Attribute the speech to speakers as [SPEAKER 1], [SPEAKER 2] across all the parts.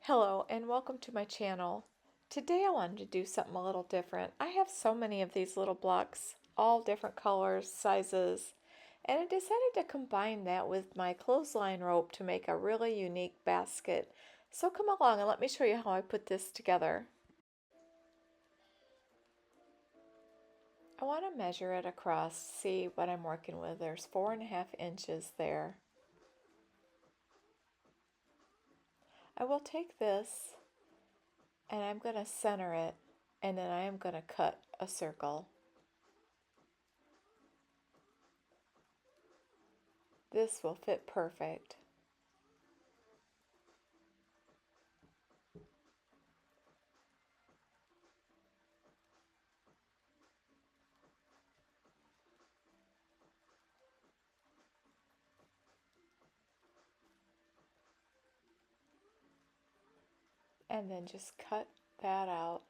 [SPEAKER 1] Hello and welcome to my channel. Today I wanted to do something a little different. I have so many of these little blocks, all different colors, sizes, and I decided to combine that with my clothesline rope to make a really unique basket. So come along and let me show you how I put this together. I want to measure it across, see what I'm working with. There's 4.5 inches there. I will take this and I'm going to center it, and then I am going to cut a circle. This will fit perfect. And then just cut that out.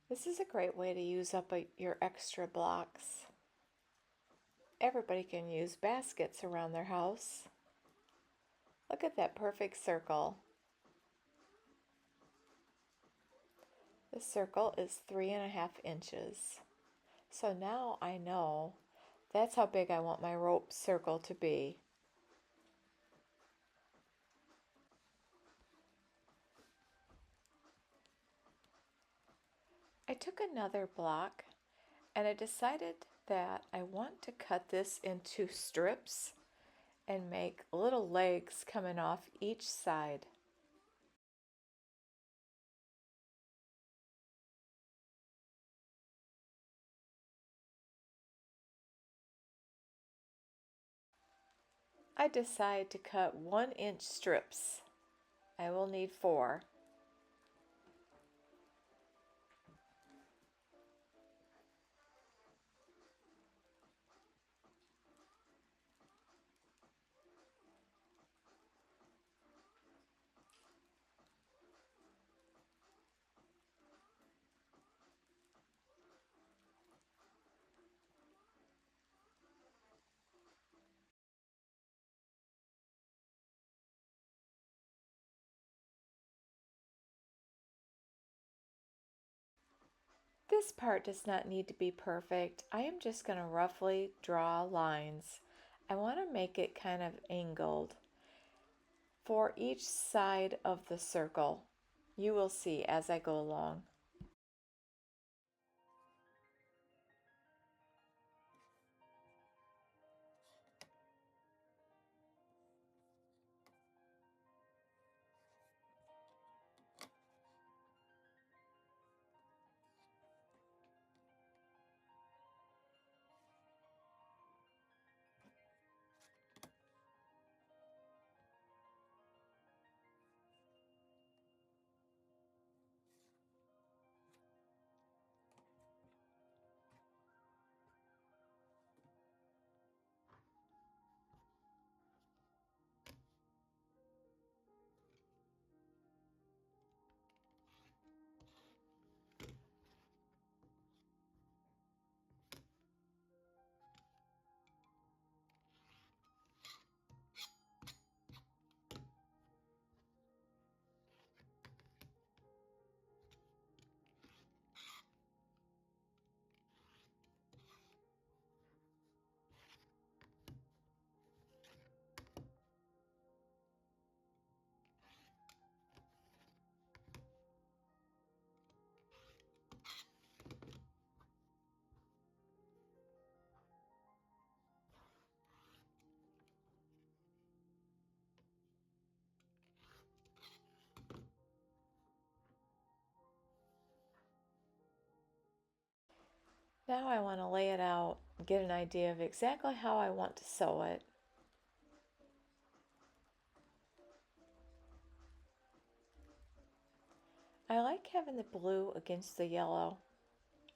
[SPEAKER 1] This is a great way to use up your extra blocks. Everybody can use baskets around their house. Look at that perfect circle. The circle is 3.5 inches. So now I know that's how big I want my rope circle to be. I took another block and I decided that I want to cut this into strips and make little legs coming off each side. I decide to cut 1-inch strips. I will need 4. This part does not need to be perfect. I am just going to roughly draw lines. I want to make it kind of angled for each side of the circle. You will see as I go along. Now I want to lay it out and get an idea of exactly how I want to sew it. I like having the blue against the yellow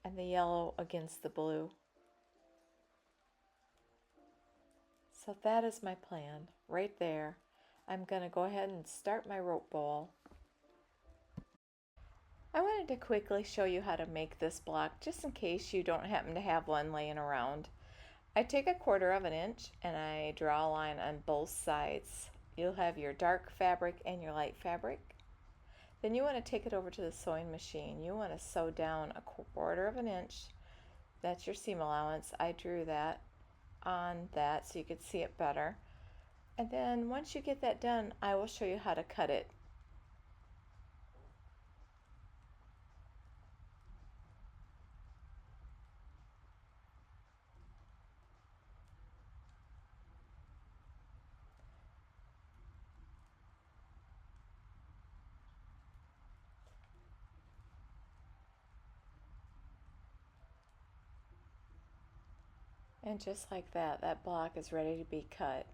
[SPEAKER 1] and the yellow against the blue. So that is my plan right there. I'm going to go ahead and start my rope bowl. I wanted to quickly show you how to make this block just in case you don't happen to have one laying around. I take 1/4 of an inch and I draw a line on both sides. You'll have your dark fabric and your light fabric. Then you want to take it over to the sewing machine. You want to sew down 1/4 of an inch. That's your seam allowance. I drew that on that so you could see it better. And then once you get that done, I will show you how to cut it. And just like that, that block is ready to be cut.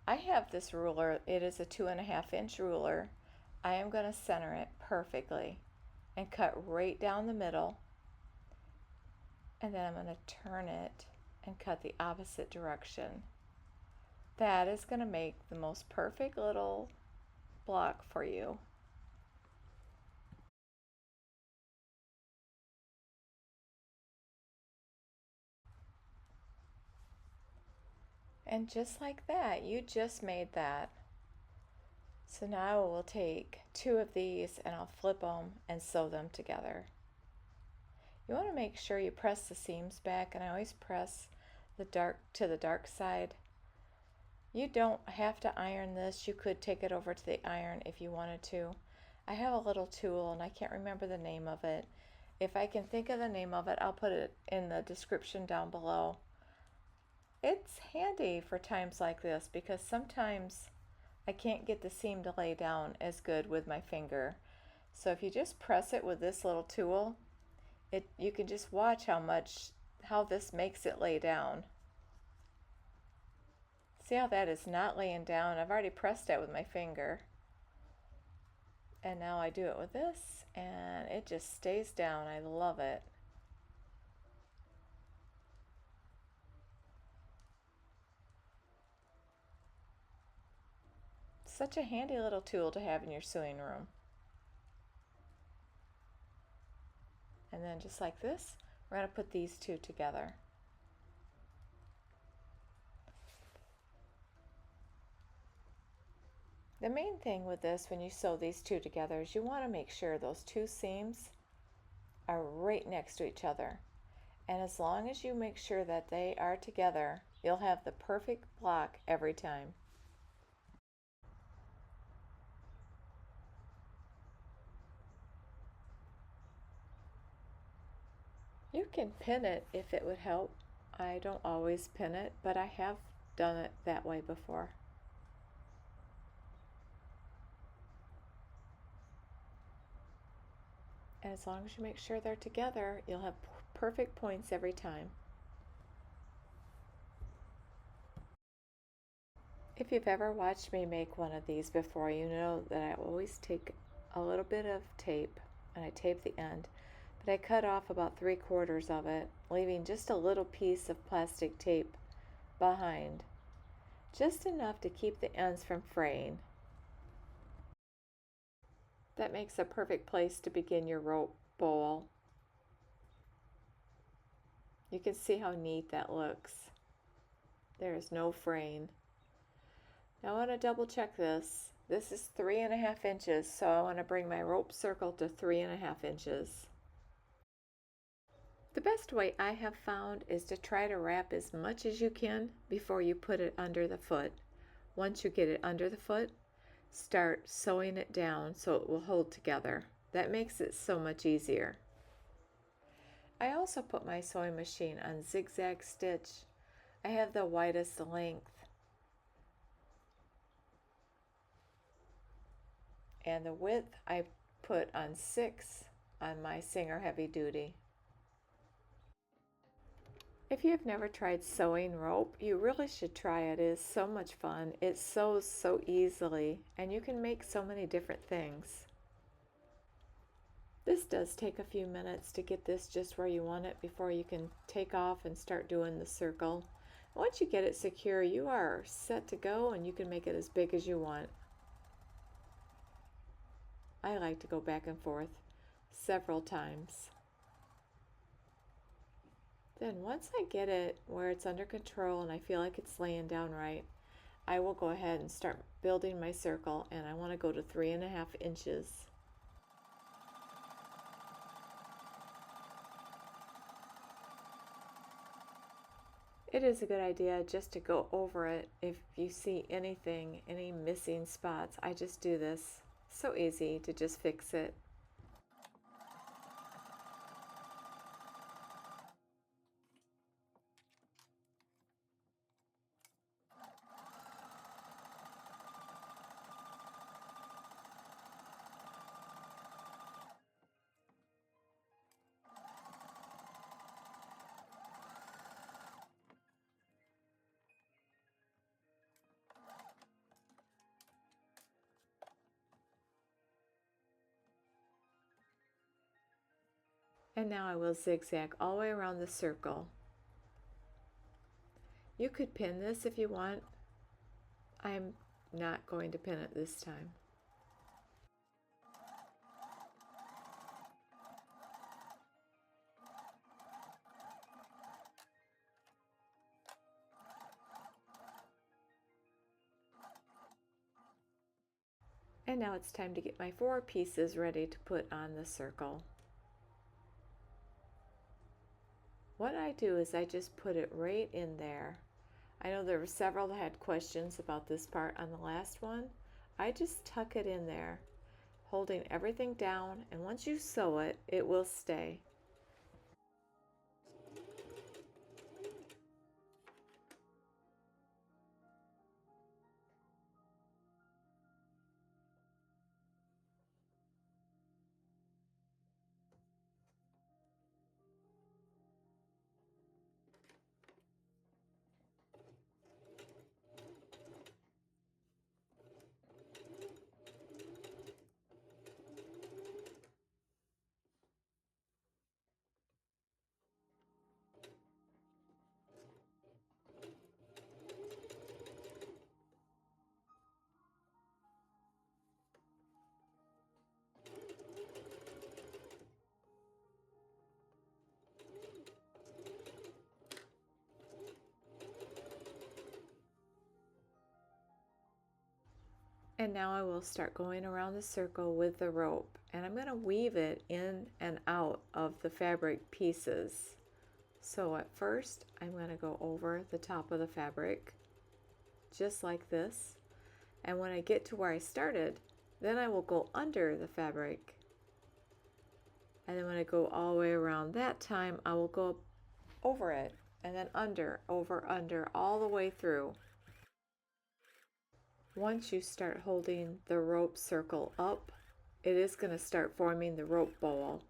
[SPEAKER 1] I have this ruler. It is a 2.5 inch ruler. I am going to center it perfectly and cut right down the middle. And then I'm going to turn it and cut the opposite direction. That is going to make the most perfect little block for you. And just like that, you just made that. So now we'll take 2 of these and I'll flip them and sew them together. You want to make sure you press the seams back, and I always press the dark to the dark side. You don't have to iron this. You could take it over to the iron if you wanted to. I have a little tool and I can't remember the name of it. If I can think of the name of it, I'll put it in the description down below. It's handy for times like this because sometimes I can't get the seam to lay down as good with my finger. So if you just press it with this little tool, you can just watch how this makes it lay down. See how that is not laying down? I've already pressed it with my finger. And now I do it with this and it just stays down. I love it. Such a handy little tool to have in your sewing room. And then just like this, we're going to put these two together. The main thing with this when you sew these two together is you want to make sure those two seams are right next to each other. And as long as you make sure that they are together, you'll have the perfect block every time. You can pin it if it would help. I don't always pin it, but I have done it that way before. And as long as you make sure they're together, you'll have perfect points every time. If you've ever watched me make one of these before, you know that I always take a little bit of tape and I tape the end, but I cut off about 3/4 of it, leaving just a little piece of plastic tape behind, just enough to keep the ends from fraying. That makes a perfect place to begin your rope bowl. You can see how neat that looks. There is no fraying. Now I want to double check this. This is 3.5 inches, so I want to bring my rope circle to 3.5 inches. The best way I have found is to try to wrap as much as you can before you put it under the foot. Once you get it under the foot, start sewing it down so it will hold together. That makes it so much easier. I also put my sewing machine on zigzag stitch. I have the widest length. And the width I put on 6 on my Singer Heavy Duty. If you've never tried sewing rope, you really should try it. It is so much fun. It sews so easily and you can make so many different things. This does take a few minutes to get this just where you want it before you can take off and start doing the circle. Once you get it secure, you are set to go and you can make it as big as you want. I like to go back and forth several times. Then once I get it where it's under control and I feel like it's laying down right, I will go ahead and start building my circle, and I want to go to 3.5 inches. It is a good idea just to go over it if you see anything, any missing spots. I just do this. So easy to just fix it. And now I will zigzag all the way around the circle. You could pin this if you want. I'm not going to pin it this time. And now it's time to get my 4 pieces ready to put on the circle. What I do is I just put it right in there. I know there were several that had questions about this part on the last one. I just tuck it in there, holding everything down, and once you sew it, it will stay. And now I will start going around the circle with the rope, and I'm going to weave it in and out of the fabric pieces. So at first I'm going to go over the top of the fabric just like this, and when I get to where I started, then I will go under the fabric, and then when I go all the way around that time I will go over it and then under, over, under, all the way through. Once you start holding the rope circle up, it is going to start forming the rope bowl.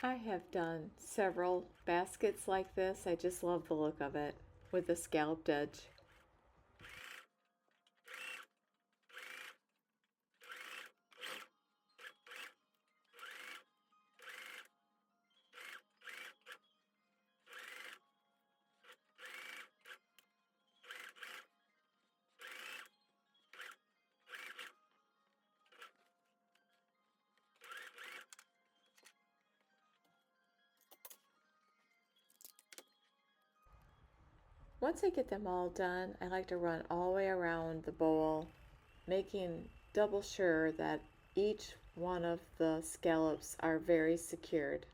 [SPEAKER 1] I have done several baskets like this. I just love the look of it with the scalloped edge. Once I get them all done, I like to run all the way around the bowl, making double sure that each one of the scallops are very secured.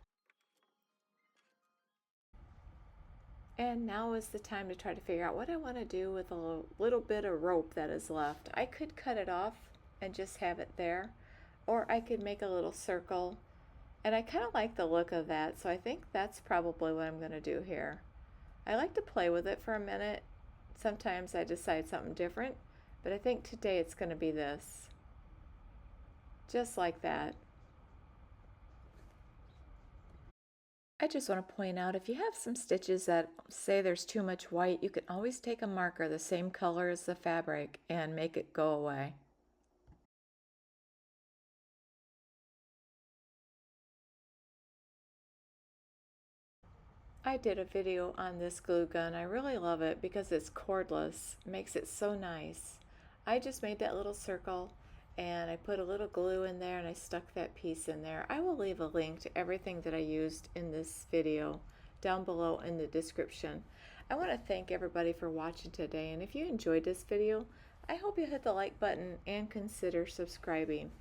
[SPEAKER 1] And now is the time to try to figure out what I want to do with a little bit of rope that is left. I could cut it off and just have it there, or I could make a little circle. And I kind of like the look of that, so I think that's probably what I'm going to do here. I like to play with it for a minute. Sometimes I decide something different, but I think today it's going to be this. Just like that. I just want to point out, if you have some stitches that say there's too much white, you can always take a marker the same color as the fabric and make it go away. I did a video on this glue gun. I really love it because it's cordless. It makes it so nice. I just made that little circle and I put a little glue in there and I stuck that piece in there. I will leave a link to everything that I used in this video down below in the description. I want to thank everybody for watching today, and if you enjoyed this video, I hope you hit the like button and consider subscribing.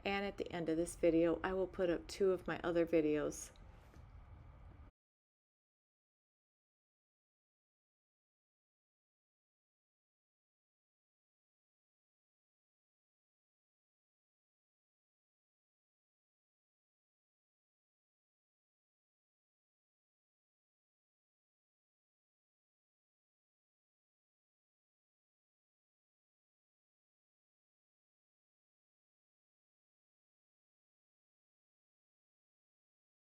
[SPEAKER 1] And at the end of this video, I will put up 2 of my other videos.